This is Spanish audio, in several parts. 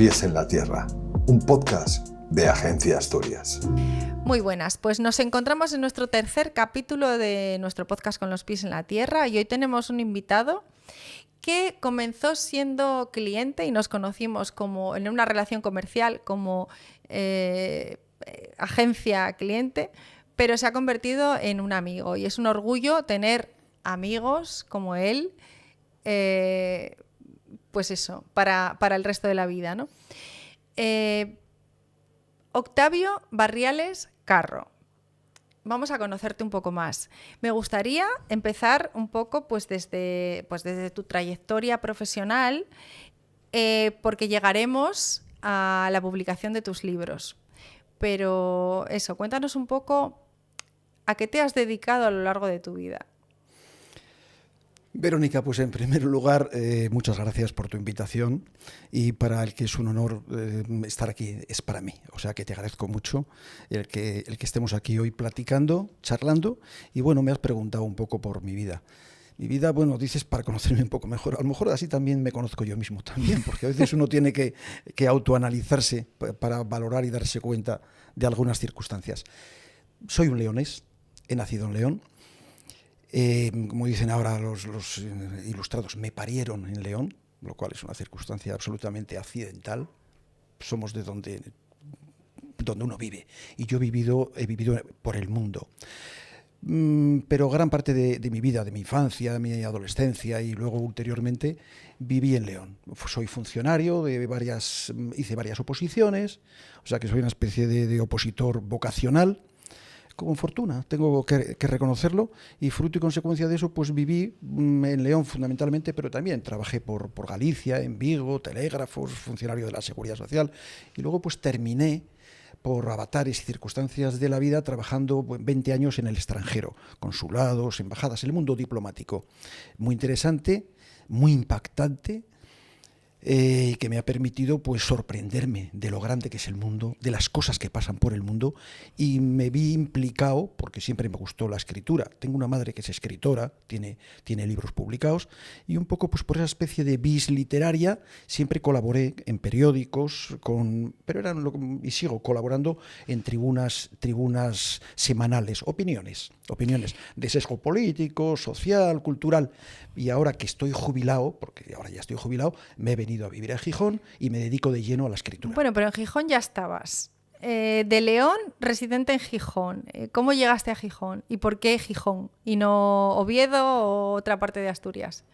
pies en la tierra, un podcast de Agencia Asturias. Muy buenas, pues nos encontramos en nuestro tercer capítulo de nuestro podcast Con los pies en la tierra y hoy tenemos un invitado que comenzó siendo cliente y nos conocimos como en una relación comercial como agencia-cliente, pero se ha convertido en un amigo y es un orgullo tener amigos como él, pues eso, para el resto de la vida, ¿no? Octavio Barriales Carro. Vamos a conocerte un poco más. Me gustaría empezar un poco pues desde tu trayectoria profesional, porque llegaremos a la publicación de tus libros. Pero eso, cuéntanos un poco a qué te has dedicado a lo largo de tu vida. Verónica, pues en primer lugar, muchas gracias por tu invitación y para el que es un honor estar aquí es para mí. O sea que te agradezco mucho el que estemos aquí hoy platicando, charlando y bueno, me has preguntado un poco por mi vida. Mi vida, bueno, dices para conocerme un poco mejor. A lo mejor así también me conozco yo mismo también, porque a veces uno tiene que autoanalizarse para valorar y darse cuenta de algunas circunstancias. Soy un leonés, he nacido en León. Como dicen ahora los ilustrados, me parieron en León, lo cual es una circunstancia absolutamente accidental. Somos de donde uno vive y yo he vivido por el mundo. Pero gran parte de mi vida, de mi infancia, de mi adolescencia y luego ulteriormente viví en León. Soy funcionario, hice varias oposiciones, o sea que soy una especie de opositor vocacional. Con fortuna, tengo que reconocerlo, y fruto y consecuencia de eso, pues viví en León fundamentalmente, pero también trabajé por Galicia, en Vigo, telégrafos, funcionario de la Seguridad Social, y luego pues terminé por avatares y circunstancias de la vida trabajando 20 años en el extranjero, consulados, embajadas, el mundo diplomático. Muy interesante, muy impactante, que me ha permitido pues sorprenderme de lo grande que es el mundo, de las cosas que pasan por el mundo, y me vi implicado, porque siempre me gustó la escritura. Tengo una madre que es escritora, tiene libros publicados, y un poco pues por esa especie de vis literaria siempre colaboré en periódicos, y sigo colaborando en tribunas semanales, opiniones de sesgo político, social, cultural. Y ahora que estoy jubilado, porque ahora ya estoy jubilado, me he venido a vivir a Gijón y me dedico de lleno a la escritura. Bueno, pero en Gijón ya estabas. De León, residente en Gijón. ¿Cómo llegaste a Gijón? ¿Y por qué Gijón? ¿Y no Oviedo o otra parte de Asturias?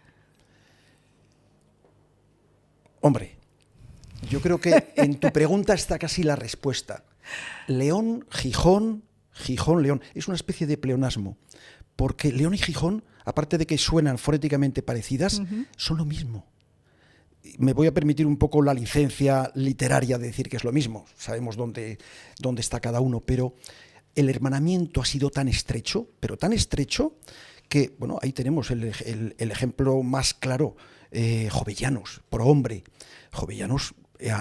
Hombre, yo creo que en tu pregunta está casi la respuesta. León, Gijón, León. Es una especie de pleonasmo. Porque León y Gijón, aparte de que suenan fonéticamente parecidas, son lo mismo. Me voy a permitir un poco la licencia literaria de decir que es lo mismo. Sabemos dónde está cada uno, pero el hermanamiento ha sido tan estrecho, pero tan estrecho, que bueno, ahí tenemos el ejemplo más claro. Jovellanos, prohombre. Jovellanos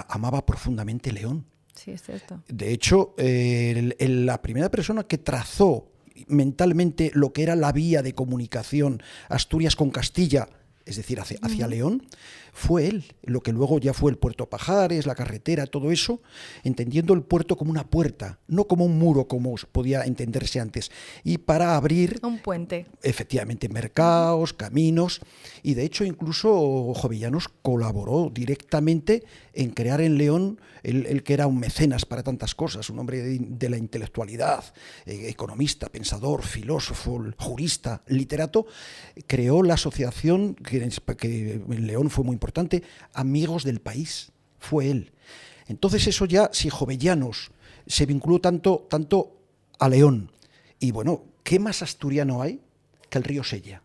amaba profundamente León. Sí, es cierto. De hecho, la primera persona que trazó mentalmente lo que era la vía de comunicación Asturias con Castilla, es decir, hacia León, fue él, lo que luego ya fue el Puerto Pajares, la carretera, todo eso, entendiendo el puerto como una puerta, no como un muro como podía entenderse antes, y para abrir un puente. Efectivamente, mercados, caminos, y de hecho incluso Jovellanos colaboró directamente en crear en León, el que era un mecenas para tantas cosas, un hombre de la intelectualidad, economista, pensador, filósofo, jurista, literato, creó la asociación que en León fue muy importante, Amigos del País, fue él. Entonces eso ya, si Jovellanos se vinculó tanto a León, y bueno, ¿qué más asturiano hay que el río Sella?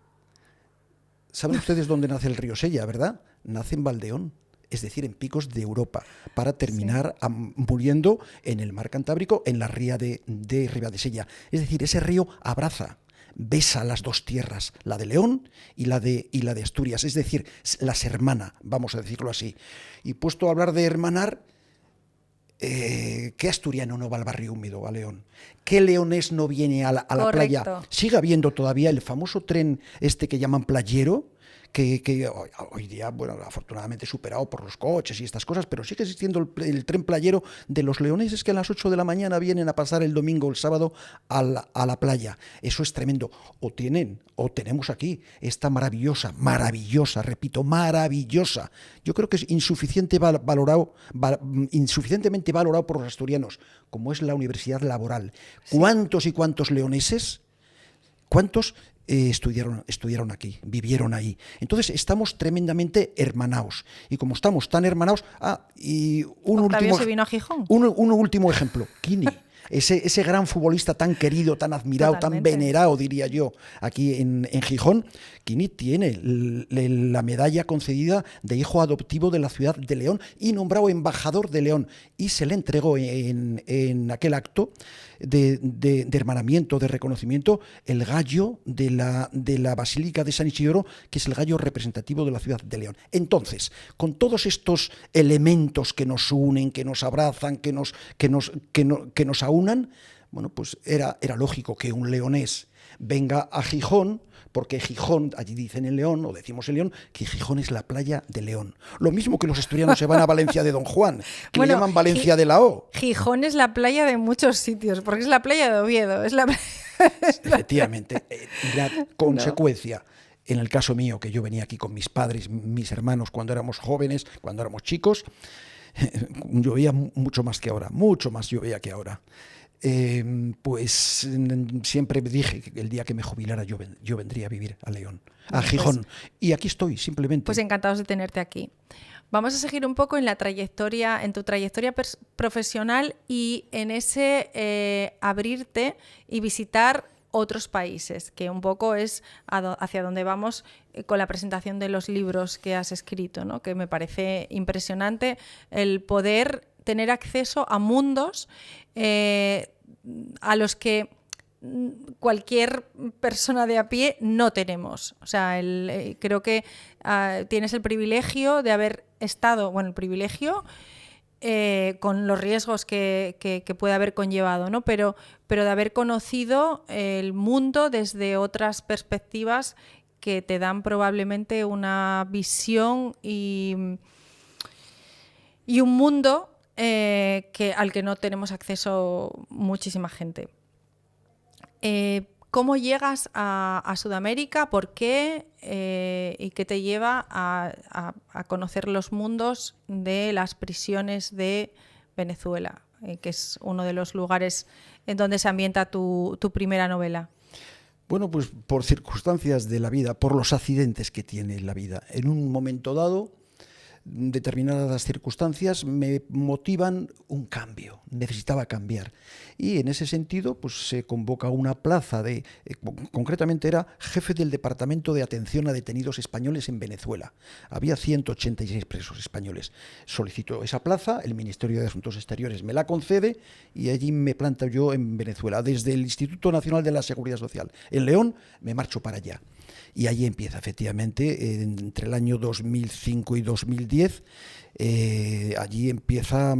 ¿Saben ustedes dónde nace el río Sella, verdad? Nace en Valdeón, es decir, en picos de Europa, para terminar muriendo en el mar Cantábrico, en la ría de Ribadesella. Es decir, ese río abraza, besa las dos tierras, la de León y la de Asturias, es decir, las hermana, vamos a decirlo así. Y puesto a hablar de hermanar, ¿qué asturiano no va al barrio húmedo, a León? ¿Qué leonés no viene a la playa? Sigue habiendo todavía el famoso tren que llaman playero, que hoy día, bueno, afortunadamente superado por los coches y estas cosas, pero sigue existiendo el tren playero de los leoneses que a las 8 de la mañana vienen a pasar el domingo o el sábado a la playa. Eso es tremendo. O tenemos aquí esta maravillosa, repito, maravillosa. Yo creo que es insuficientemente valorado por los asturianos, como es la Universidad Laboral. Sí. ¿Cuántos y cuántos leoneses? ¿Cuántos estudiaron aquí, vivieron ahí? Entonces estamos tremendamente hermanados. Y como estamos tan hermanados... y Octavio se vino a Gijón. Un último ejemplo, Quini. Ese gran futbolista tan querido, tan admirado, Totalmente. Tan venerado, diría yo, aquí en Gijón. Quini tiene la medalla concedida de hijo adoptivo de la ciudad de León y nombrado embajador de León. Y se le entregó en aquel acto de hermanamiento, de reconocimiento, el gallo de la Basílica de San Isidoro, que es el gallo representativo de la ciudad de León. Entonces, con todos estos elementos que nos unen, que nos abrazan, que nos aunan, bueno, pues era lógico que un leonés venga a Gijón, porque Gijón, allí dicen en León, o decimos en León, que Gijón es la playa de León. Lo mismo que los asturianos se van a Valencia de Don Juan, que le llaman Valencia de la O. Gijón es la playa de muchos sitios, porque es la playa de Oviedo. Efectivamente, la consecuencia. En el caso mío, que yo venía aquí con mis padres, mis hermanos, cuando éramos jóvenes, cuando éramos chicos, llovía mucho más que ahora, mucho más llovía que ahora. Pues siempre dije que el día que me jubilara yo vendría a vivir a León, a Gijón. Y aquí estoy, simplemente. Pues encantados de tenerte aquí. Vamos a seguir un poco en tu trayectoria profesional y en ese abrirte y visitar otros países, que un poco es hacia donde vamos con la presentación de los libros que has escrito, ¿no? Que me parece impresionante el poder tener acceso a mundos a los que cualquier persona de a pie no tenemos. O sea, creo que tienes el privilegio de haber estado, el privilegio con los riesgos que puede haber conllevado, ¿no? Pero de haber conocido el mundo desde otras perspectivas que te dan probablemente una visión y un mundo al que no tenemos acceso muchísima gente. ¿Cómo llegas a Sudamérica? ¿Por qué? ¿Y qué te lleva a conocer los mundos de las prisiones de Venezuela, que es uno de los lugares en donde se ambienta tu primera novela? Bueno, pues por circunstancias de la vida, por los accidentes que tiene la vida. En un momento dado, determinadas circunstancias me motivan un cambio, necesitaba cambiar. Y en ese sentido, pues se convoca una plaza concretamente era jefe del Departamento de Atención a Detenidos Españoles en Venezuela. Había 186 presos españoles. Solicito esa plaza, el Ministerio de Asuntos Exteriores me la concede y allí me planto yo en Venezuela. Desde el Instituto Nacional de la Seguridad Social en León me marcho para allá. Y ahí empieza, efectivamente, entre el año 2005 y 2010, allí empieza,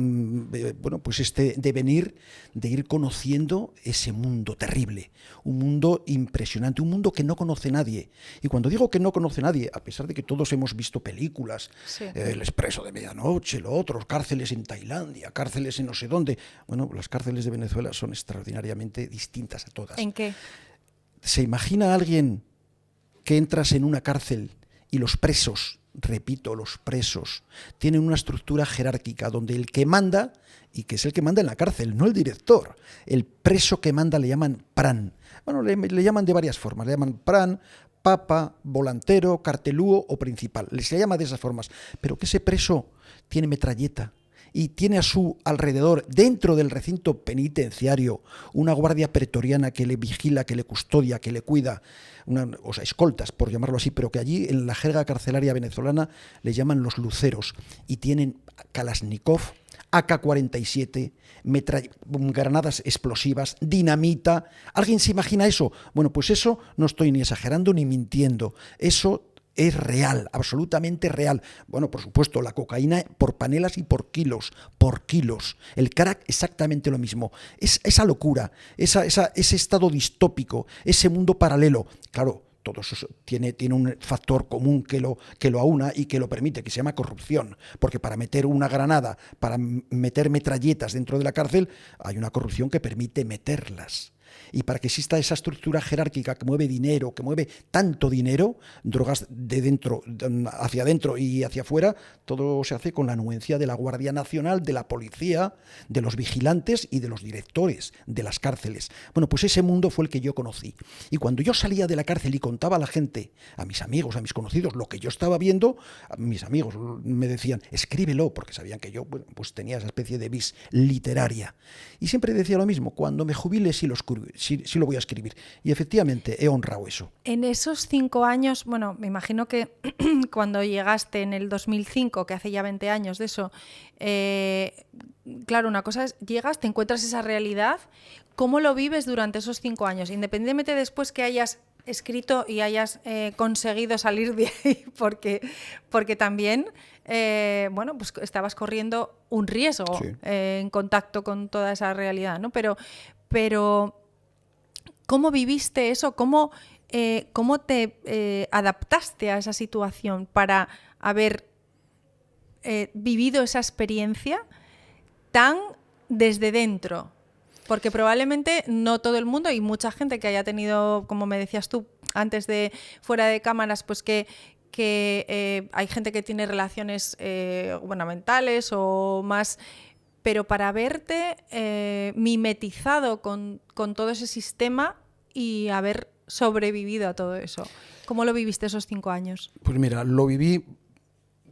pues este devenir de ir conociendo ese mundo terrible, un mundo impresionante, un mundo que no conoce nadie. Y cuando digo que no conoce nadie, a pesar de que todos hemos visto películas, sí. El Expreso de Medianoche, lo otro, cárceles en Tailandia, cárceles en no sé dónde, bueno, las cárceles de Venezuela son extraordinariamente distintas a todas. ¿En qué? ¿Se imagina alguien que entras en una cárcel y los presos, repito, los presos, tienen una estructura jerárquica donde el que manda, y que es el que manda en la cárcel, no el director, el preso que manda le llaman PRAN. Bueno, le llaman de varias formas, le llaman PRAN, papa, volantero, cartelúo o principal. Les se llama de esas formas, pero que ese preso tiene metralleta y tiene a su alrededor, dentro del recinto penitenciario, una guardia pretoriana que le vigila, que le custodia, que le cuida, escoltas, por llamarlo así, pero que allí en la jerga carcelaria venezolana le llaman los luceros, y tienen Kalashnikov, AK-47, granadas explosivas, dinamita. ¿Alguien se imagina eso? Bueno, pues eso no estoy ni exagerando ni mintiendo. Eso es real, absolutamente real. Bueno, por supuesto, la cocaína por panelas y por kilos. El crack exactamente lo mismo. Esa locura, ese estado distópico, ese mundo paralelo. Claro, todo eso tiene un factor común que lo aúna y que lo permite, que se llama corrupción. Porque para meter una granada, para meter metralletas dentro de la cárcel, hay una corrupción que permite meterlas. Y para que exista esa estructura jerárquica que mueve dinero, que mueve tanto dinero, drogas de dentro hacia adentro y hacia afuera, todo se hace con la anuencia de la Guardia Nacional, de la policía, de los vigilantes y de los directores de las cárceles. Bueno, pues ese mundo fue el que yo conocí. Y cuando yo salía de la cárcel y contaba a la gente, a mis amigos, a mis conocidos, lo que yo estaba viendo, mis amigos me decían, escríbelo, porque sabían que yo pues tenía esa especie de vis literaria. Y siempre decía lo mismo, cuando me jubile sí lo voy a escribir. Y efectivamente he honrado eso. En esos 5 años, bueno, me imagino que cuando llegaste en el 2005, que hace ya 20 años de eso, claro, una cosa es, llegas, te encuentras esa realidad, ¿cómo lo vives durante esos 5 años? Independientemente después que hayas escrito y hayas conseguido salir de ahí, porque también, bueno, pues estabas corriendo un riesgo Sí. en contacto con toda esa realidad, ¿no? Pero ¿cómo viviste eso? ¿Cómo te adaptaste a esa situación para haber vivido esa experiencia tan desde dentro? Porque probablemente no todo el mundo y mucha gente que haya tenido, como me decías tú antes de fuera de cámaras, pues que hay gente que tiene relaciones gubernamentales o más, pero para verte mimetizado con todo ese sistema y haber sobrevivido a todo eso. ¿Cómo lo viviste esos 5 años? Pues mira, lo viví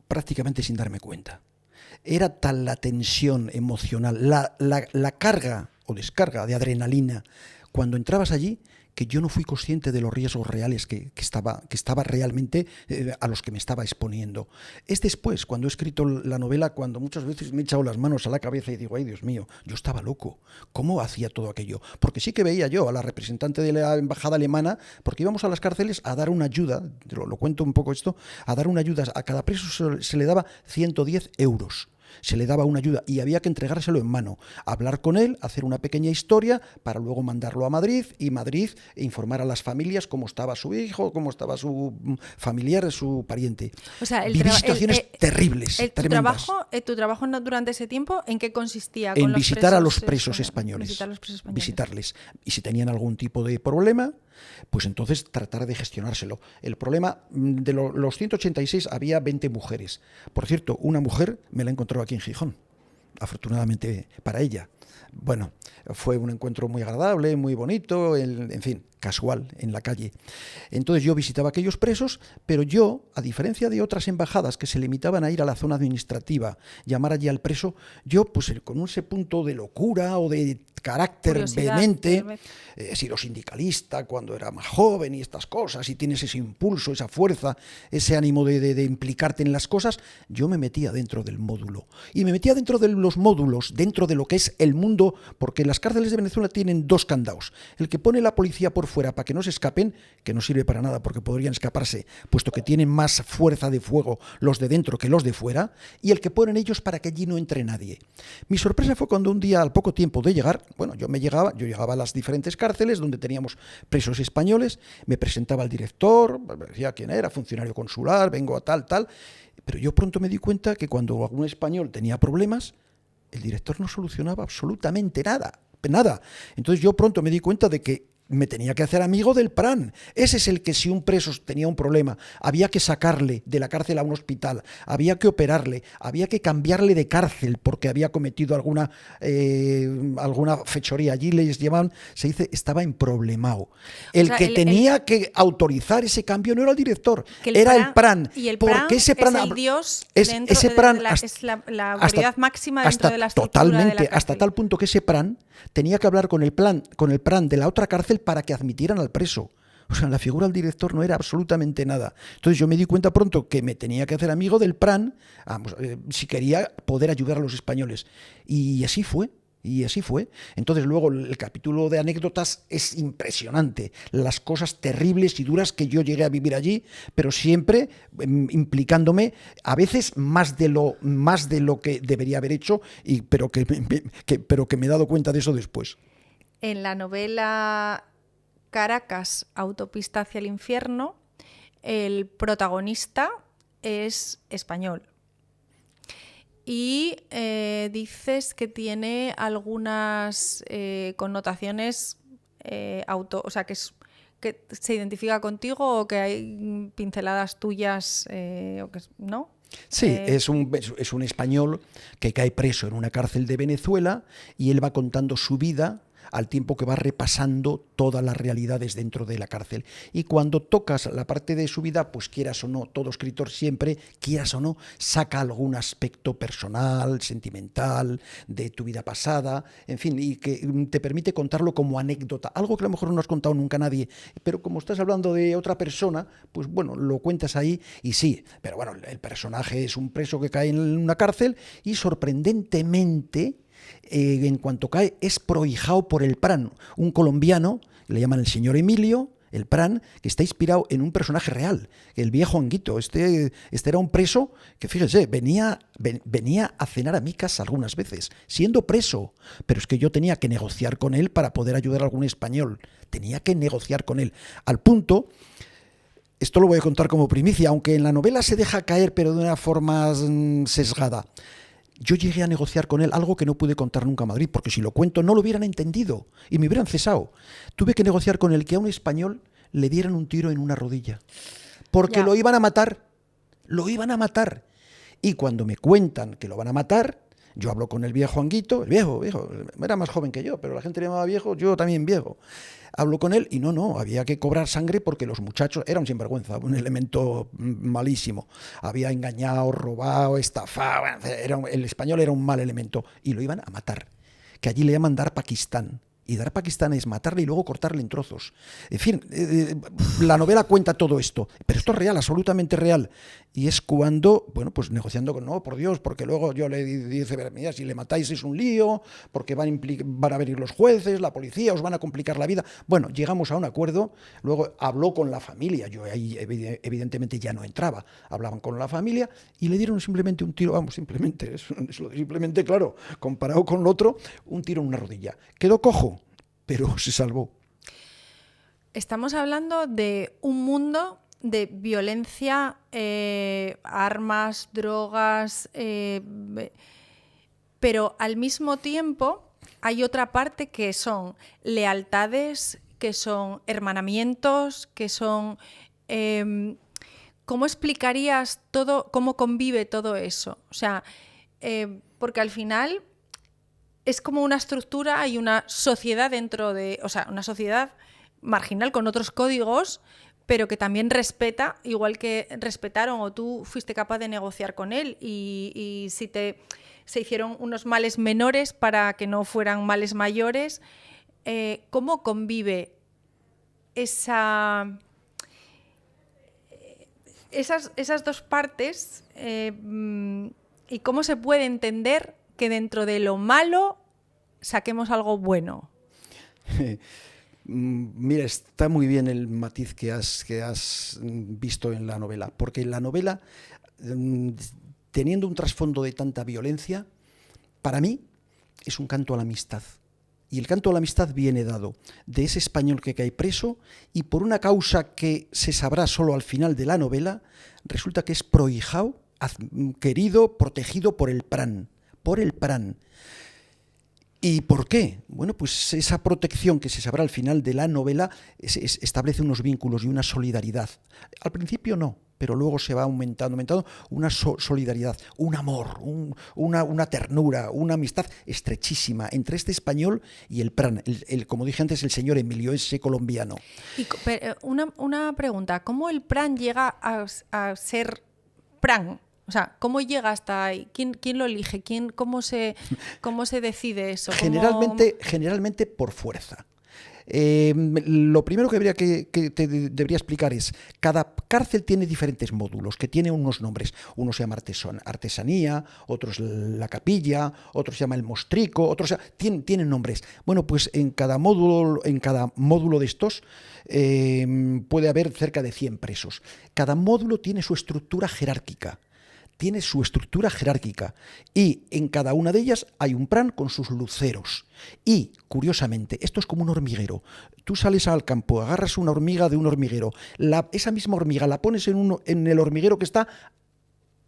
prácticamente sin darme cuenta. Era tal la tensión emocional, la carga o descarga de adrenalina cuando entrabas allí, que yo no fui consciente de los riesgos reales que estaba realmente a los que me estaba exponiendo. Es después, cuando he escrito la novela, cuando muchas veces me he echado las manos a la cabeza y digo, ay Dios mío, yo estaba loco. ¿Cómo hacía todo aquello? Porque sí que veía yo a la representante de la embajada alemana, porque íbamos a las cárceles a dar una ayuda, lo cuento un poco esto, a dar una ayuda, a cada preso se le daba 110 euros. Se le daba una ayuda y había que entregárselo en mano, hablar con él, hacer una pequeña historia para luego mandarlo a Madrid y Madrid informar a las familias cómo estaba su hijo, cómo estaba su familiar, su pariente. O sea, viví situaciones terribles, tremendas. ¿Tu trabajo durante ese tiempo en qué consistía? En ¿Con visitar a los presos presos españoles. Visitar a los presos españoles. Visitarles. Y si tenían algún tipo de problema, pues entonces tratar de gestionárselo. El problema, de los 186 había 20 mujeres. Por cierto, una mujer me la encontró aquí en Gijón, afortunadamente para ella. Bueno, fue un encuentro muy agradable, muy bonito, en fin, casual, en la calle. Entonces yo visitaba a aquellos presos, pero yo, a diferencia de otras embajadas que se limitaban a ir a la zona administrativa, llamar allí al preso, yo pues con ese punto de locura o de carácter Curiosidad, vehemente, he sido sindicalista cuando era más joven y estas cosas, y tienes ese impulso, esa fuerza, ese ánimo de implicarte en las cosas, yo me metía dentro del módulo. Y me metía dentro de los módulos, dentro de lo que es el mundo, porque las cárceles de Venezuela tienen 2 candados. El que pone la policía por fuera para que no se escapen, que no sirve para nada porque podrían escaparse, puesto que tienen más fuerza de fuego los de dentro que los de fuera, y el que ponen ellos para que allí no entre nadie. Mi sorpresa fue cuando un día, al poco tiempo de llegar, bueno, yo llegaba a las diferentes cárceles donde teníamos presos españoles, me presentaba al director, me decía quién era, funcionario consular, vengo a tal, pero yo pronto me di cuenta que cuando algún español tenía problemas, el director no solucionaba absolutamente nada. Entonces yo pronto me di cuenta de que me tenía que hacer amigo del PRAN. Ese es el que, si un preso tenía un problema, había que sacarle de la cárcel a un hospital, había que operarle, había que cambiarle de cárcel porque había cometido alguna fechoría. Allí les llamaban, se dice, estaba emproblemado. El que tenía que autorizar ese cambio no era el director, era el PRAN. Y el porque PRAN ese PRAN es el dios ese es la autoridad máxima dentro de la estructura totalmente, de la cárcel. hasta tal punto que ese PRAN tenía que hablar con el PRAN de la otra cárcel para que admitieran al preso. O sea, la figura del director no era absolutamente nada. Entonces yo me di cuenta pronto que me tenía que hacer amigo del PRAN, si quería poder ayudar a los españoles. Y así fue. Entonces luego el capítulo de anécdotas es impresionante. Las cosas terribles y duras que yo llegué a vivir allí, pero siempre implicándome a veces más de lo que debería haber hecho, pero que me he dado cuenta de eso después. En la novela Caracas, autopista hacia el infierno, el protagonista es español. Y dices que tiene algunas connotaciones o sea, que se identifica contigo o que hay pinceladas tuyas, ¿no? Sí, es un español que cae preso en una cárcel de Venezuela y él va contando su vida al tiempo que va repasando todas las realidades dentro de la cárcel. Y cuando tocas la parte de su vida, pues quieras o no, todo escritor siempre, quieras o no, saca algún aspecto personal, sentimental, de tu vida pasada, en fin, y que te permite contarlo como anécdota, algo que a lo mejor no has contado nunca a nadie, pero como estás hablando de otra persona, pues bueno, lo cuentas ahí y sí, pero bueno, el personaje es un preso que cae en una cárcel y sorprendentemente, en cuanto cae, es prohijado por el Pran, un colombiano, le llaman el señor Emilio, el Pran, que está inspirado en un personaje real, el viejo Anguito. Este era un preso que, fíjese, venía a cenar a mi casa algunas veces, siendo preso, pero es que yo tenía que negociar con él para poder ayudar a algún español, tenía que negociar con él, al punto... Esto lo voy a contar como primicia, aunque en la novela se deja caer, pero de una forma sesgada. Yo llegué a negociar con él algo que no pude contar nunca a Madrid, porque si lo cuento no lo hubieran entendido y me hubieran cesado. Tuve que negociar con él que a un español le dieran un tiro en una rodilla, porque lo iban a matar, Y cuando me cuentan que lo van a matar, yo hablo con el viejo Anguito, el viejo, era más joven que yo, pero la gente le llamaba viejo, yo también viejo. Hablo con él y no, había que cobrar sangre porque los muchachos, era un sinvergüenza, un elemento malísimo. Había engañado, robado, estafado, el español era un mal elemento y lo iban a matar, que allí le llaman dar Pakistán. Y dar Pakistán es matarle y luego cortarle en trozos. En fin, la novela cuenta todo esto, pero esto es real, absolutamente real. Y es cuando, bueno, pues negociando con, no, por Dios, porque luego yo le dice, mira, si le matáis es un lío, porque van a venir los jueces, la policía, os van a complicar la vida. Bueno, llegamos a un acuerdo, luego habló con la familia, yo ahí evidentemente ya no entraba, hablaban con la familia y le dieron simplemente un tiro, simplemente, claro, comparado con lo otro, un tiro en una rodilla. Quedó cojo, pero se salvó. Estamos hablando de un mundo de violencia, armas, drogas, pero al mismo tiempo hay otra parte que son lealtades, que son hermanamientos, que son... ¿Cómo explicarías cómo convive todo eso? O sea, porque al final es como una estructura y una sociedad dentro de... O sea, una sociedad marginal con otros códigos, pero que también respeta, igual que respetaron o tú fuiste capaz de negociar con él y si se hicieron unos males menores para que no fueran males mayores. ¿Cómo convive esas dos partes y cómo se puede entender que dentro de lo malo saquemos algo bueno? Mira, está muy bien el matiz que has visto en la novela, porque en la novela, teniendo un trasfondo de tanta violencia, para mí es un canto a la amistad. Y el canto a la amistad viene dado de ese español que cae preso y por una causa que se sabrá solo al final de la novela, resulta que es prohijado, querido, protegido por el Pran. ¿Y por qué? Bueno, pues esa protección que se sabrá al final de la novela establece unos vínculos y una solidaridad. Al principio no, pero luego se va aumentando una solidaridad, un amor, una ternura, una amistad estrechísima entre este español y el Pran, como dije antes, el señor Emilio, ese colombiano. Y, una pregunta, ¿cómo el Pran llega a ser Pran? O sea, ¿cómo llega hasta ahí? ¿Quién lo elige? ¿Cómo se decide eso? Generalmente por fuerza. Lo primero que te debería explicar es, cada cárcel tiene diferentes módulos, que tiene unos nombres. Uno se llama artesanía, otro es la capilla, otro se llama el mostrico, tienen nombres. Bueno, pues en cada módulo de estos puede haber cerca de 100 presos. Cada módulo tiene su estructura jerárquica. tiene su estructura jerárquica y en cada una de ellas hay un pran con sus luceros. Y, curiosamente, esto es como un hormiguero. Tú sales al campo, agarras una hormiga de un hormiguero, esa misma hormiga la pones en el hormiguero que está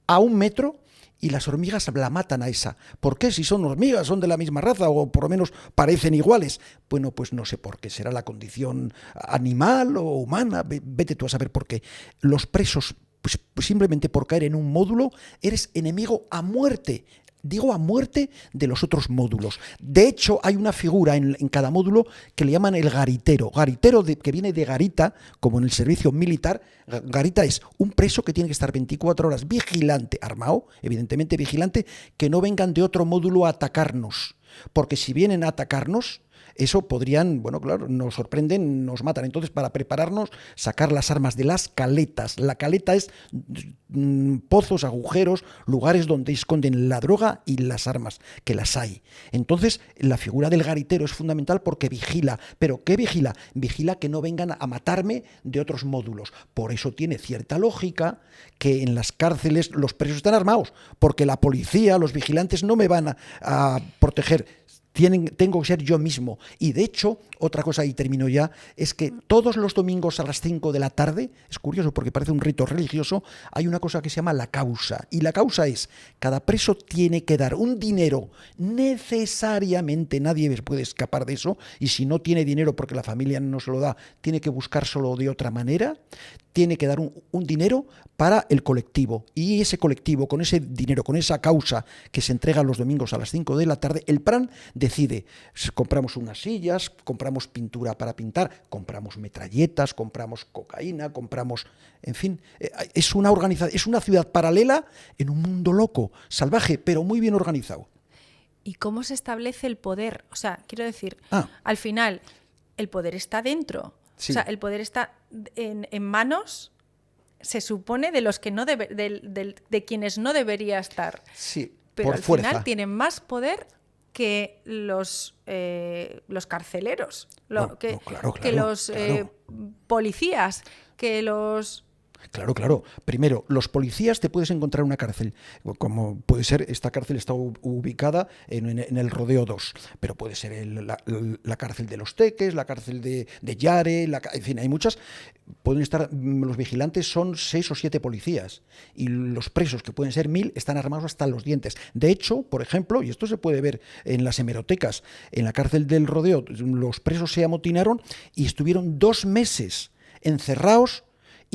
a 1 metro y las hormigas la matan a esa. ¿Por qué? Si son hormigas, son de la misma raza o por lo menos parecen iguales. Bueno, pues no sé por qué. Será la condición animal o humana. Vete tú a saber por qué. Los presos, pues simplemente por caer en un módulo, eres enemigo a muerte. Digo a muerte de los otros módulos. De hecho, hay una figura en cada módulo que le llaman el garitero. Garitero que viene de garita, como en el servicio militar. Garita es un preso que tiene que estar 24 horas vigilante, armado, evidentemente vigilante, que no vengan de otro módulo a atacarnos. Porque si vienen a atacarnos, eso podrían, bueno, claro, nos sorprenden, nos matan. Entonces, para prepararnos, sacar las armas de las caletas. La caleta es pozos, agujeros, lugares donde esconden la droga y las armas, que las hay. Entonces, la figura del garitero es fundamental porque vigila. ¿Pero qué vigila? Vigila que no vengan a matarme de otros módulos. Por eso tiene cierta lógica que en las cárceles los presos están armados, porque la policía, los vigilantes no me van a proteger. Tengo que ser yo mismo. Y de hecho, otra cosa, y termino ya, es que todos los domingos a las 5 de la tarde, es curioso porque parece un rito religioso, hay una cosa que se llama la causa. Y la causa es, cada preso tiene que dar un dinero necesariamente, nadie puede escapar de eso, y si no tiene dinero porque la familia no se lo da, tiene que buscárselo de otra manera, tiene que dar un dinero para el colectivo. Y ese colectivo, con ese dinero, con esa causa que se entrega los domingos a las 5 de la tarde, el PRAN decide, compramos unas sillas, compramos pintura para pintar, compramos metralletas, compramos cocaína, compramos, en fin, es una organización, es una ciudad paralela en un mundo loco, salvaje, pero muy bien organizado. ¿Y cómo se establece el poder? O sea, quiero decir, al final, el poder está dentro. Sí. O sea, el poder está en manos, se supone, de los que no de quienes no debería estar. Sí, pero por al fuerza. Final tienen más poder que los carceleros, que los policías, que los... Claro. Primero, los policías te puedes encontrar en una cárcel, como puede ser, esta cárcel está ubicada en el Rodeo 2, pero puede ser la cárcel de Los Teques, la cárcel de Yare, en fin, hay muchas. Pueden estar, los vigilantes son 6 o 7 policías y los presos, que pueden ser 1000, están armados hasta los dientes. De hecho, por ejemplo, y esto se puede ver en las hemerotecas, en la cárcel del Rodeo, los presos se amotinaron y estuvieron 2 meses encerrados.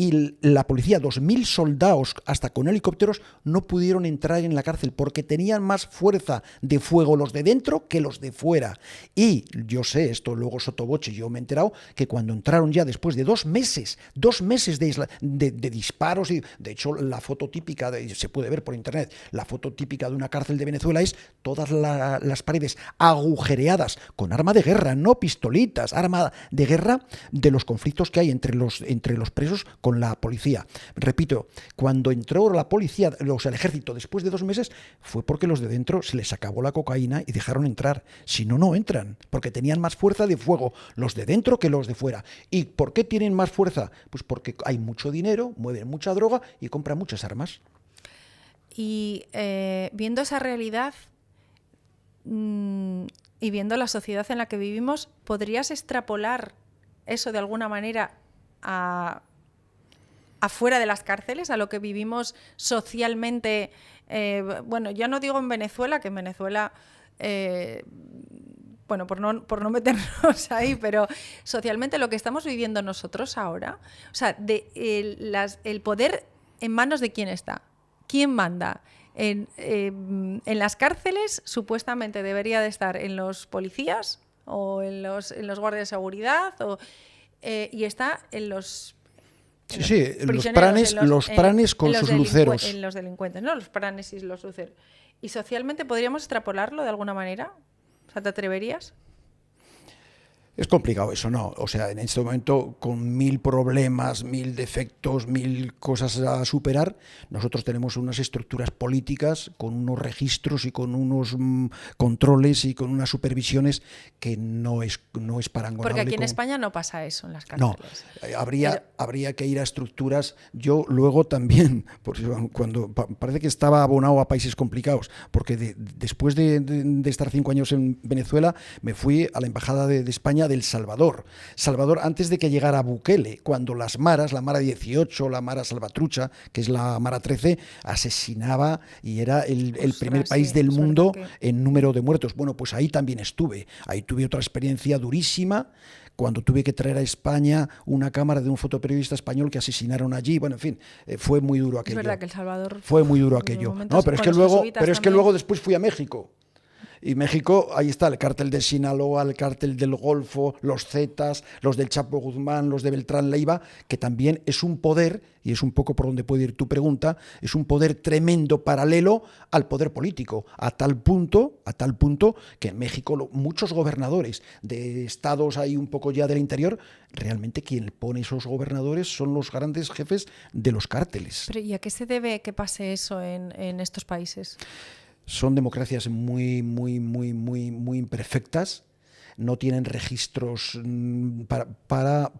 Y la policía, 2000 soldados, hasta con helicópteros, no pudieron entrar en la cárcel porque tenían más fuerza de fuego los de dentro que los de fuera. Y yo sé, esto luego sotoboche, yo me he enterado, que cuando entraron ya después de 2 meses de disparos, y de hecho la foto típica, se puede ver por internet, la foto típica de una cárcel de Venezuela es todas las paredes agujereadas con arma de guerra, no pistolitas, arma de guerra de los conflictos que hay entre los presos con la policía. Repito, cuando entró la policía, el ejército, después de 2 meses, fue porque los de dentro se les acabó la cocaína y dejaron entrar. Si no, no entran, porque tenían más fuerza de fuego los de dentro que los de fuera. ¿Y por qué tienen más fuerza? Pues porque hay mucho dinero, mueven mucha droga y compran muchas armas. Y viendo esa realidad y viendo la sociedad en la que vivimos, ¿podrías extrapolar eso de alguna manera afuera de las cárceles, a lo que vivimos socialmente? Bueno, ya no digo en Venezuela, que en Venezuela, bueno, por no meternos ahí, pero socialmente lo que estamos viviendo nosotros ahora, o sea, el poder en manos de quién está, quién manda. En las cárceles supuestamente debería de estar en los policías o en los guardias de seguridad y está en los... Sí, los pranes con sus luceros. En los delincuentes, ¿no? Los pranes y los luceros. ¿Y socialmente podríamos extrapolarlo de alguna manera? O sea, ¿te atreverías? Es complicado eso, ¿no? O sea, en este momento, con 1000 problemas, 1000 defectos, 1000 cosas a superar, nosotros tenemos unas estructuras políticas con unos registros y con unos controles y con unas supervisiones que no es parangonable. Porque aquí en España no pasa eso en las cárceles. No, habría que ir a estructuras. Yo luego también, cuando parece que estaba abonado a países complicados, porque después de estar 5 años en Venezuela, me fui a la Embajada de España del Salvador, antes de que llegara Bukele, cuando las maras, la Mara 18, la Mara Salvatrucha, que es la Mara 13, asesinaba y era el primer país del mundo en número de muertos. Bueno, pues ahí también estuve. Ahí tuve otra experiencia durísima, cuando tuve que traer a España una cámara de un fotoperiodista español que asesinaron allí. Bueno, en fin, fue muy duro aquello. Es verdad que El Salvador... Fue muy duro aquello. No, pero es que luego después fui a México. Y México, ahí está el cártel de Sinaloa, el cártel del Golfo, los Zetas, los del Chapo Guzmán, los de Beltrán Leiva, que también es un poder, y es un poco por donde puede ir tu pregunta, es un poder tremendo paralelo al poder político, a tal punto que en México muchos gobernadores de estados ahí un poco ya del interior, realmente quien pone esos gobernadores son los grandes jefes de los cárteles. Pero ¿y a qué se debe que pase eso en estos países? Son democracias muy imperfectas, no tienen registros para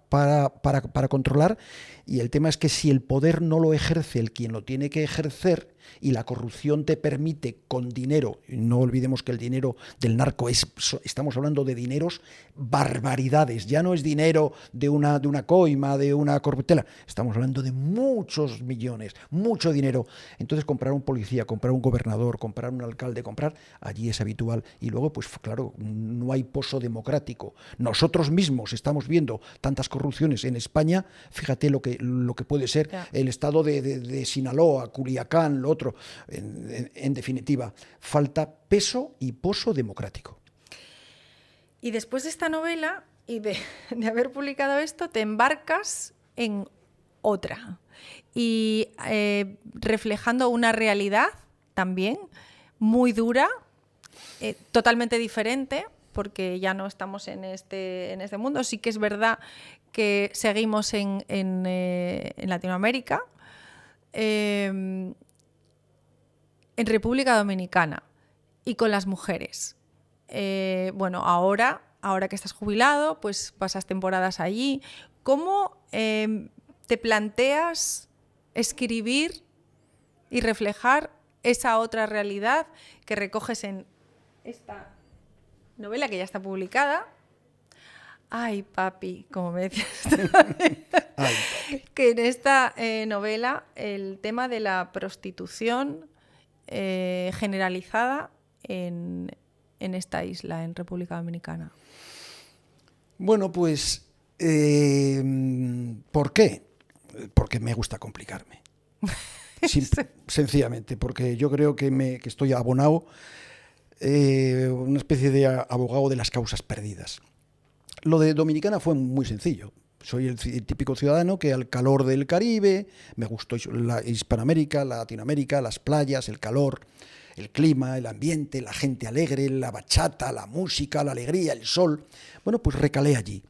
controlar, y el tema es que si el poder no lo ejerce el quien lo tiene que ejercer, y la corrupción te permite con dinero, no olvidemos que el dinero del narco estamos hablando de dineros, barbaridades, ya no es dinero de una coima, de una corruptela, estamos hablando de muchos millones, mucho dinero. Entonces comprar un policía, comprar un gobernador, comprar un alcalde, allí es habitual, y luego pues claro, no hay pozo democrático. Nosotros mismos estamos viendo tantas corrupciones en España, fíjate lo que puede ser el estado de Sinaloa, Culiacán, lo otro. En definitiva, falta peso y pozo democrático. Y después de esta novela y de haber publicado esto, te embarcas en otra. Y reflejando una realidad también muy dura, totalmente diferente, porque ya no estamos en este mundo. Sí que es verdad que seguimos en Latinoamérica, en República Dominicana y con las mujeres. Bueno, ahora que estás jubilado, pues pasas temporadas allí. ¿Cómo te planteas escribir y reflejar esa otra realidad que recoges en esta novela que ya está publicada? Ay, papi, como me decías. Ay, papi. Que en esta novela el tema de la prostitución generalizada en esta isla, en República Dominicana. Bueno, pues, ¿por qué? Porque me gusta complicarme. Sencillamente, porque yo creo que estoy abonado, una especie de abogado de las causas perdidas. Lo de Dominicana fue muy sencillo. Soy el típico ciudadano que al calor del Caribe, me gustó la Hispanoamérica, Latinoamérica, las playas, el calor, el clima, el ambiente, la gente alegre, la bachata, la música, la alegría, el sol. Bueno, pues recalé allí.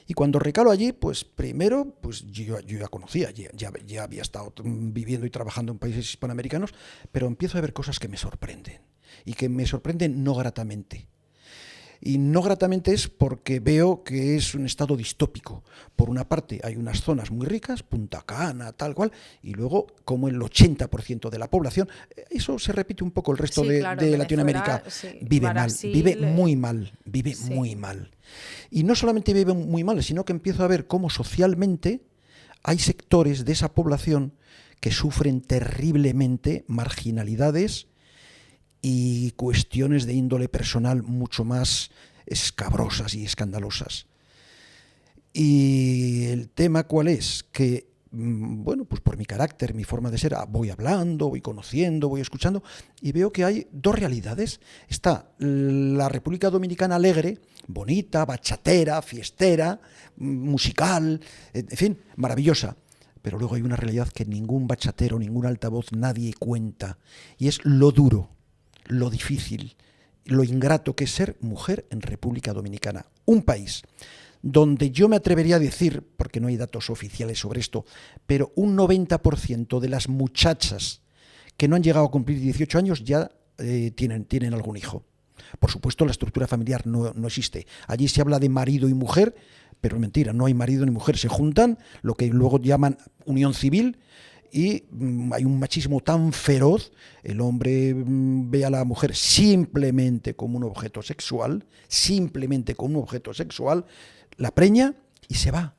Y cuando recalo allí, pues primero, pues yo ya conocía, ya había estado viviendo y trabajando en países hispanoamericanos, pero empiezo a ver cosas que me sorprenden, y que me sorprenden no gratamente. Y no gratamente es porque veo que es un estado distópico. Por una parte hay unas zonas muy ricas, Punta Cana, tal cual, y luego como el 80% de la población, eso se repite un poco el resto de Latinoamérica, vive Brasil, mal, vive muy mal, muy mal. Y no solamente vive muy mal, sino que empiezo a ver cómo socialmente hay sectores de esa población que sufren terriblemente marginalidades y cuestiones de índole personal mucho más escabrosas y escandalosas. Y el tema, ¿cuál es? Que, bueno, pues por mi carácter, mi forma de ser, voy hablando, voy conociendo, voy escuchando, y veo que hay dos realidades. Está la República Dominicana alegre, bonita, bachatera, fiestera, musical, en fin, maravillosa. Pero luego hay una realidad que ningún bachatero, ningún altavoz, nadie cuenta, y es lo duro, lo difícil, lo ingrato que es ser mujer en República Dominicana, un país donde yo me atrevería a decir, porque no hay datos oficiales sobre esto, pero un 90% de las muchachas que no han llegado a cumplir 18 años ya tienen algún hijo. Por supuesto, la estructura familiar no existe. Allí se habla de marido y mujer, pero es mentira, no hay marido ni mujer. Se juntan, lo que luego llaman unión civil, y hay un machismo tan feroz. El hombre ve a la mujer simplemente como un objeto sexual, la preña y se va.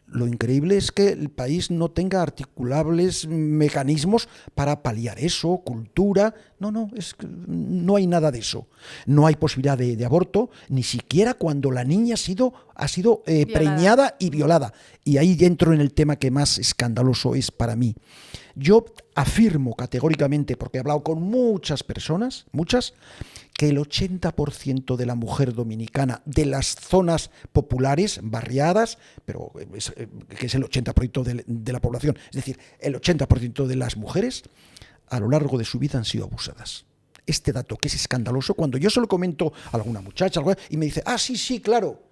Lo increíble es que el país no tenga articulables mecanismos para paliar eso, cultura. No hay nada de eso. No hay posibilidad de aborto, ni siquiera cuando la niña ha sido preñada y violada. Y ahí entro en el tema que más escandaloso es para mí. Yo afirmo categóricamente, porque he hablado con muchas personas, que el 80% de la mujer dominicana de las zonas populares, barriadas, pero que es el 80% de la población, es decir, el 80% de las mujeres a lo largo de su vida han sido abusadas. Este dato que es escandaloso, cuando yo se lo comento a alguna muchacha y me dice, sí, claro.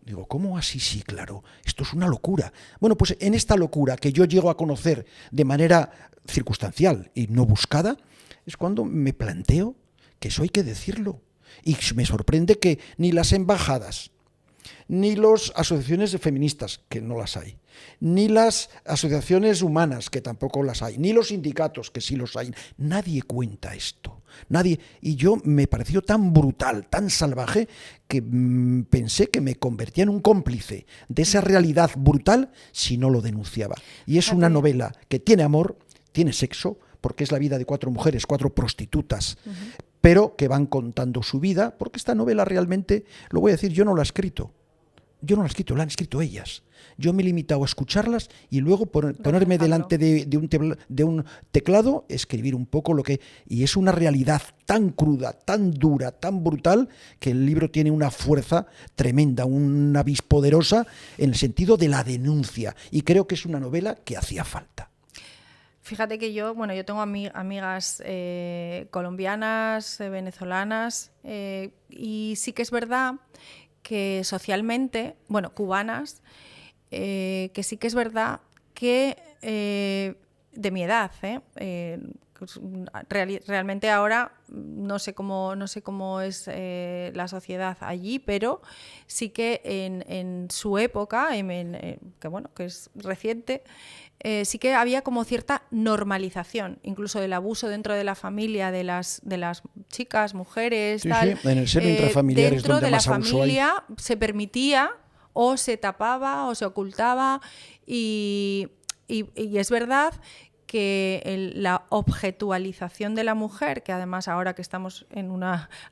Digo, ¿cómo así? Sí, claro. Esto es una locura. Bueno, pues en esta locura que yo llego a conocer de manera circunstancial y no buscada, es cuando me planteo que eso hay que decirlo. Y me sorprende que ni las embajadas, ni las asociaciones feministas, que no las hay, ni las asociaciones humanas, que tampoco las hay, ni los sindicatos, que sí los hay, nadie cuenta esto. Nadie. Y yo me pareció tan brutal, tan salvaje, que pensé que me convertía en un cómplice de esa realidad brutal si no lo denunciaba. Y es una novela que tiene amor, tiene sexo, porque es la vida de 4 mujeres, 4 prostitutas, pero que van contando su vida, porque esta novela realmente, lo voy a decir, yo no la he escrito, la han escrito ellas. Yo me he limitado a escucharlas y luego ponerme delante de un teclado, escribir un poco lo que... Y es una realidad tan cruda, tan dura, tan brutal, que el libro tiene una fuerza tremenda, una vis poderosa en el sentido de la denuncia. Y creo que es una novela que hacía falta. Fíjate que yo tengo amigas colombianas, venezolanas, y sí que es verdad que socialmente, cubanas, que sí que es verdad que de mi edad, realmente ahora no sé cómo es la sociedad allí, pero sí que en su época, que es reciente, sí que había como cierta normalización, incluso del abuso dentro de la familia de las chicas, mujeres, sí, tal. Sí, en el seno intrafamiliar dentro es donde de más la abuso hay. familia se permitía o se tapaba o se ocultaba y es verdad que la objetualización de la mujer, que además ahora que estamos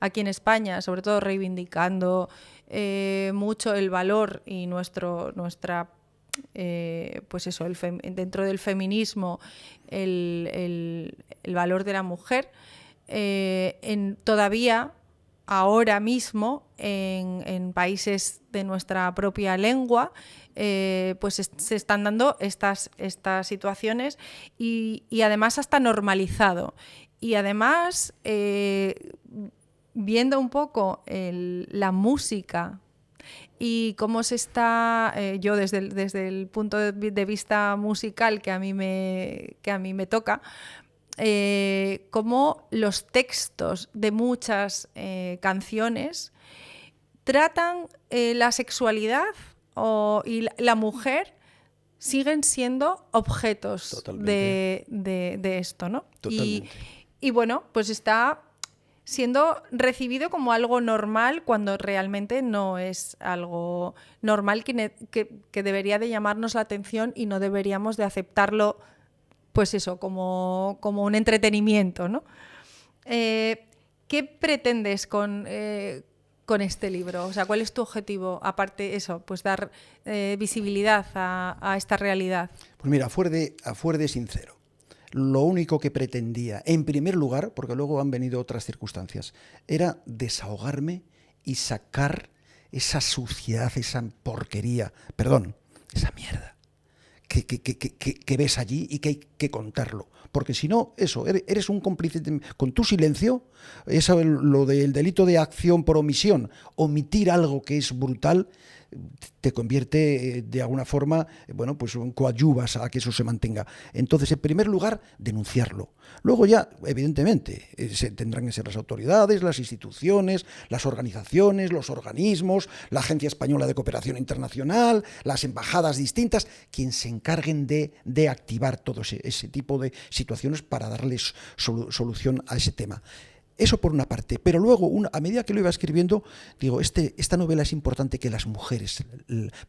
aquí en España, sobre todo reivindicando mucho el valor y nuestra dentro del feminismo el valor de la mujer, todavía ahora mismo en países de nuestra propia lengua se están dando estas situaciones y además hasta normalizado. Y además viendo un poco la música y cómo se está, yo desde el punto de vista musical que a mí me toca, cómo los textos de muchas canciones tratan la sexualidad y la mujer siguen siendo objetos de esto, ¿no? Totalmente. Y bueno, pues está siendo recibido como algo normal cuando realmente no es algo normal que debería de llamarnos la atención y no deberíamos de aceptarlo, pues eso, como un entretenimiento, ¿no? ¿Qué pretendes con este libro? O sea, ¿cuál es tu objetivo? Aparte eso, pues dar visibilidad a esta realidad. Pues mira, a fuer de sincero. Lo único que pretendía, en primer lugar, porque luego han venido otras circunstancias, era desahogarme y sacar esa suciedad, esa porquería, esa mierda que ves allí y que hay que contarlo. Porque si no, eso, eres un cómplice con tu silencio. Eso, lo del delito de acción por omisión, omitir algo que es brutal, te convierte de alguna forma, bueno, pues coadyuvas a que eso se mantenga. Entonces, en primer lugar, denunciarlo. Luego ya, evidentemente, tendrán que ser las autoridades, las instituciones, las organizaciones, los organismos, la Agencia Española de Cooperación Internacional, las embajadas distintas, quien se encarguen de activar todo ese tipo de situaciones para darles solución a ese tema. Eso por una parte, pero luego, a medida que lo iba escribiendo, digo, esta novela es importante que las mujeres,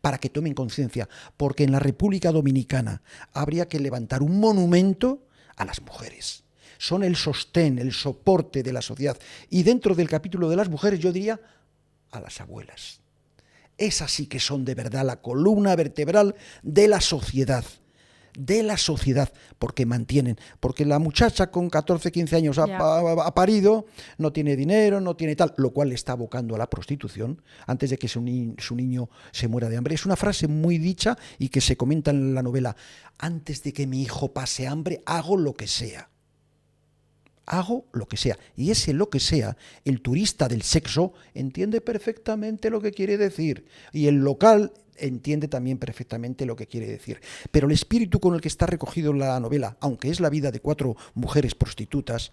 para que tomen conciencia, porque en la República Dominicana habría que levantar un monumento a las mujeres. Son el sostén, el soporte de la sociedad. Y dentro del capítulo de las mujeres, yo diría a las abuelas. Esas sí que son de verdad la columna vertebral de la sociedad. Porque mantienen, porque la muchacha con 14, 15 años ha parido, no tiene dinero, no tiene tal, lo cual le está abocando a la prostitución antes de que su niño se muera de hambre. Es una frase muy dicha y que se comenta en la novela: antes de que mi hijo pase hambre, hago lo que sea. Hago lo que sea. Y ese lo que sea, el turista del sexo entiende perfectamente lo que quiere decir. Y el local entiende también perfectamente lo que quiere decir. Pero el espíritu con el que está recogido la novela, aunque es la vida de 4 mujeres prostitutas,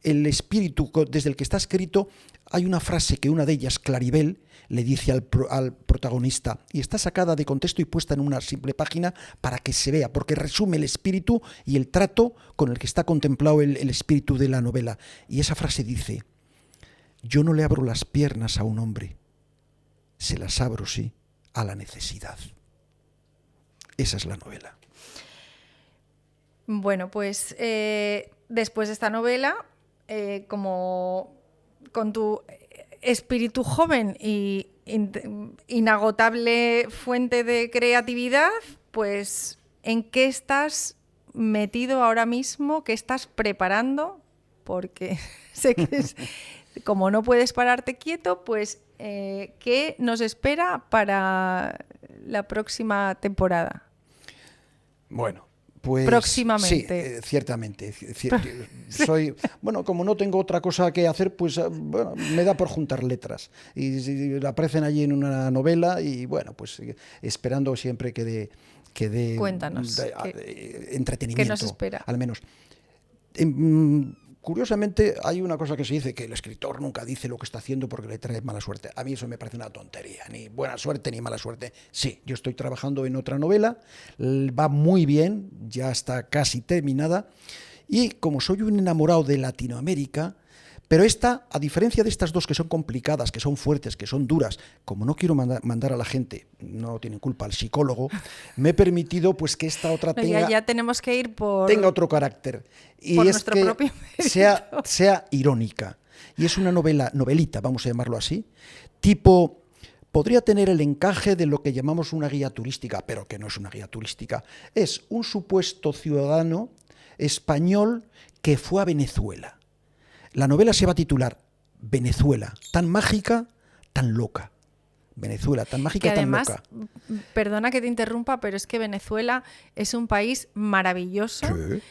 el espíritu desde el que está escrito, hay una frase que una de ellas, Claribel, le dice al protagonista, y está sacada de contexto y puesta en una simple página para que se vea, porque resume el espíritu y el trato con el que está contemplado el espíritu de la novela. Y esa frase dice: yo no le abro las piernas a un hombre, se las abro, sí, a la necesidad. Esa es la novela. Bueno, pues después de esta novela, como con tu espíritu joven y inagotable fuente de creatividad, pues ¿en qué estás metido ahora mismo? ¿Qué estás preparando? Porque sé que como no puedes pararte quieto, pues ¿qué nos espera para la próxima temporada? Bueno, pues próximamente. Sí, ciertamente. Bueno, como no tengo otra cosa que hacer, pues bueno, me da por juntar letras. Y aparecen allí en una novela y bueno, pues esperando siempre que dé Cuéntanos, entretenimiento. ¿qué nos espera? Al menos. Curiosamente, hay una cosa que se dice, que el escritor nunca dice lo que está haciendo porque le trae mala suerte. A mí eso me parece una tontería, ni buena suerte ni mala suerte. Sí, yo estoy trabajando en otra novela, va muy bien, ya está casi terminada, y como soy un enamorado de Latinoamérica, pero esta, a diferencia de estas dos que son complicadas, que son fuertes, que son duras, como no quiero mandar a la gente, no tienen culpa, al psicólogo, me he permitido pues que esta otra ya tenemos que ir tenga otro carácter. Y por es nuestro que propio sea irónica. Y es una novelita, vamos a llamarlo así, tipo... Podría tener el encaje de lo que llamamos una guía turística, pero que no es una guía turística. Es un supuesto ciudadano español que fue a Venezuela. La novela se va a titular Venezuela, tan mágica, tan loca. Venezuela, tan mágica, que además, tan loca. Perdona que te interrumpa, pero es que Venezuela es un país maravilloso. Sí.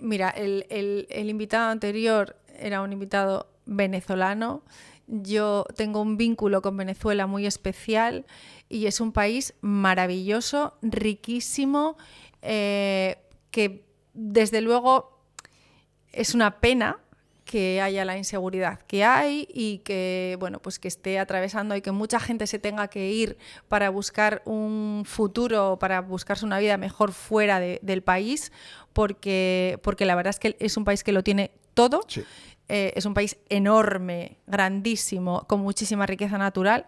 Mira, el invitado anterior era un invitado venezolano. Yo tengo un vínculo con Venezuela muy especial y es un país maravilloso, riquísimo, que desde luego es una pena que haya la inseguridad que hay y que, bueno, pues que esté atravesando y que mucha gente se tenga que ir para buscar un futuro, para buscarse una vida mejor fuera del país, porque la verdad es que es un país que lo tiene todo. Sí. Es un país enorme, grandísimo, con muchísima riqueza natural.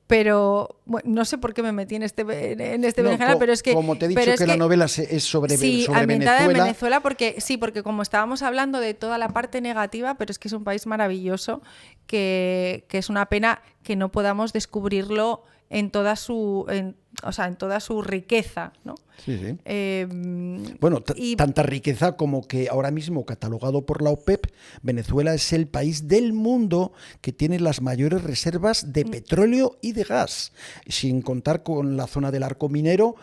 Pero bueno, no sé por qué me metí en este berenjena, pero es que... Como te he dicho que la novela es sobre ambientada Venezuela. en Venezuela, porque como estábamos hablando de toda la parte negativa, pero es que es un país maravilloso, que es una pena que no podamos descubrirlo en toda su o sea, en toda su riqueza, ¿no? Sí, sí. Bueno, tanta riqueza como que ahora mismo, catalogado por la OPEP, Venezuela es el país del mundo que tiene las mayores reservas de petróleo y de gas, sin contar con la zona del arco minero.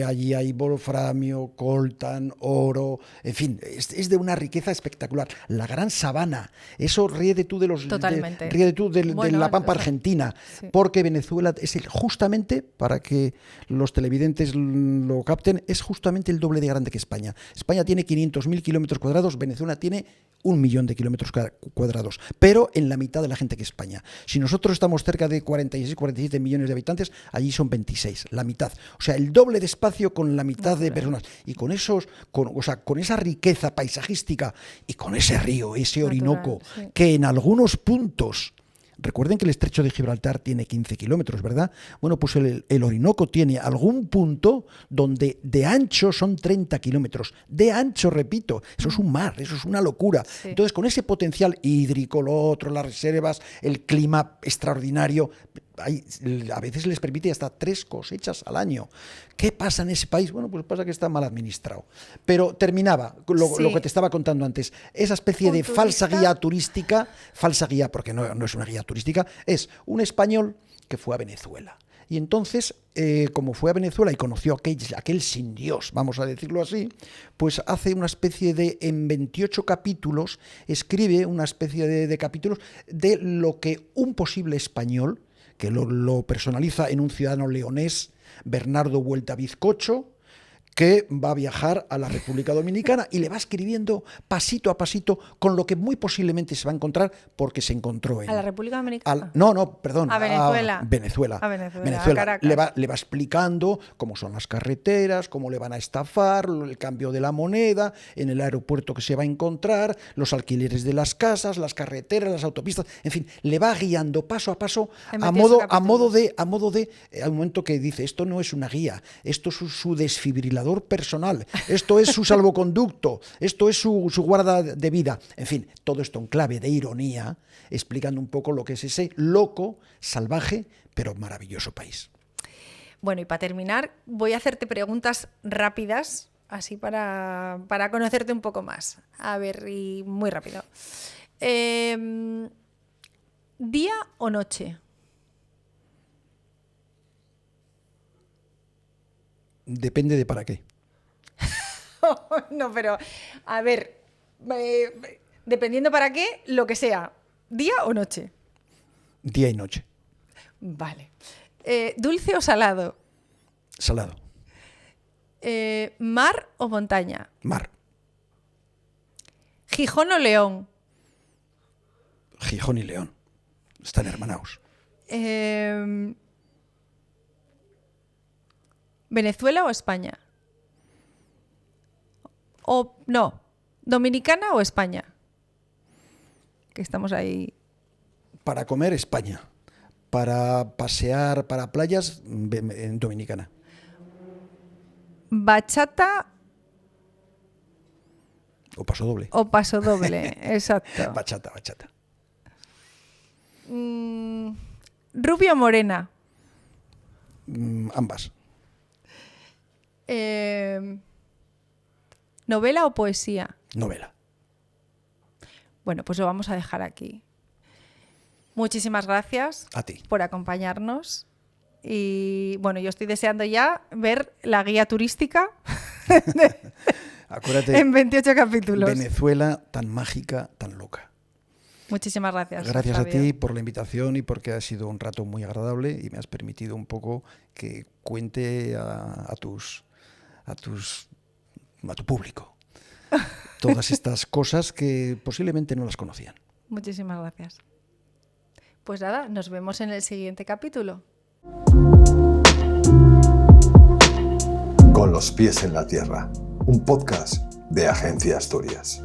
Allí hay wolframio, coltan, oro, en fin, es de una riqueza espectacular. La gran sabana, eso ríete tú de los... Totalmente. Ríete tú de la pampa o sea, argentina, sí. porque Venezuela es justamente, para que los televidentes lo capten, es justamente el doble de grande que España. España tiene 500.000 kilómetros cuadrados, Venezuela tiene 1 millón de kilómetros cuadrados, pero en la mitad de la gente que España. Si nosotros estamos cerca de 46, 47 millones de habitantes, allí son 26, la mitad. O sea, el doble de espacio con la mitad de personas. Y con con esa riqueza paisajística y con ese río, ese Orinoco, sí. que en algunos puntos... Recuerden que el estrecho de Gibraltar tiene 15 kilómetros, ¿verdad? Bueno, pues el Orinoco tiene algún punto donde de ancho son 30 kilómetros. De ancho, repito, eso es un mar, eso es una locura. Sí. Entonces, con ese potencial hídrico, lo otro, las reservas, el clima extraordinario, a veces les permite hasta 3 cosechas al año. ¿Qué pasa en ese país? Bueno, pues pasa que está mal administrado. Pero terminaba lo que te estaba contando antes. Esa especie de falsa guía turística, falsa guía porque no es una guía turística, es un español que fue a Venezuela. Y entonces, como fue a Venezuela y conoció aquel sin Dios, vamos a decirlo así, pues hace una especie en 28 capítulos, escribe una especie de capítulos de lo que un posible español, que lo personaliza en un ciudadano leonés, Bernardo Vuelta Bizcocho, que va a viajar a la República Dominicana y le va escribiendo pasito a pasito con lo que muy posiblemente se va a encontrar, porque se encontró en... ¿A la República Dominicana? Perdón. A Venezuela. Venezuela. A Caracas. Le va explicando cómo son las carreteras, cómo le van a estafar, el cambio de la moneda, en el aeropuerto que se va a encontrar, los alquileres de las casas, las carreteras, las autopistas, en fin, le va guiando paso a paso a modo de al momento que dice, esto no es una guía, esto es su desfibrilador personal, esto es su salvoconducto, esto es su guarda de vida, en fin, todo esto en clave de ironía, explicando un poco lo que es ese loco, salvaje, pero maravilloso país. Bueno, y para terminar, voy a hacerte preguntas rápidas, así para conocerte un poco más. A ver, y muy rápido. ¿Día o noche? Depende de para qué. No, pero, a ver, dependiendo para qué, lo que sea. ¿Día o noche? Día y noche. Vale. ¿Dulce o salado? Salado. ¿Mar o montaña? Mar. ¿Gijón o León? Gijón y León. Están hermanados. ¿Venezuela o España? O no, ¿Dominicana o España? Que estamos ahí. Para comer, España. Para pasear, para playas, en Dominicana. ¿Bachata O paso doble. o pasodoble? Exacto. Bachata. ¿Rubia o morena? Ambas. ¿Novela o poesía? Novela. Bueno, pues lo vamos a dejar aquí. Muchísimas gracias A ti. por acompañarnos. Y bueno, yo estoy deseando ya ver la guía turística Acuérdate, en 28 capítulos. Venezuela tan mágica, tan loca. Muchísimas gracias. Gracias a Fabio. ti por la invitación y porque ha sido un rato muy agradable y me has permitido un poco que cuente a tu público todas estas cosas que posiblemente no las conocían. Muchísimas gracias. Pues nada, nos vemos en el siguiente capítulo. Con los pies en la tierra, un podcast de Agencia Asturias.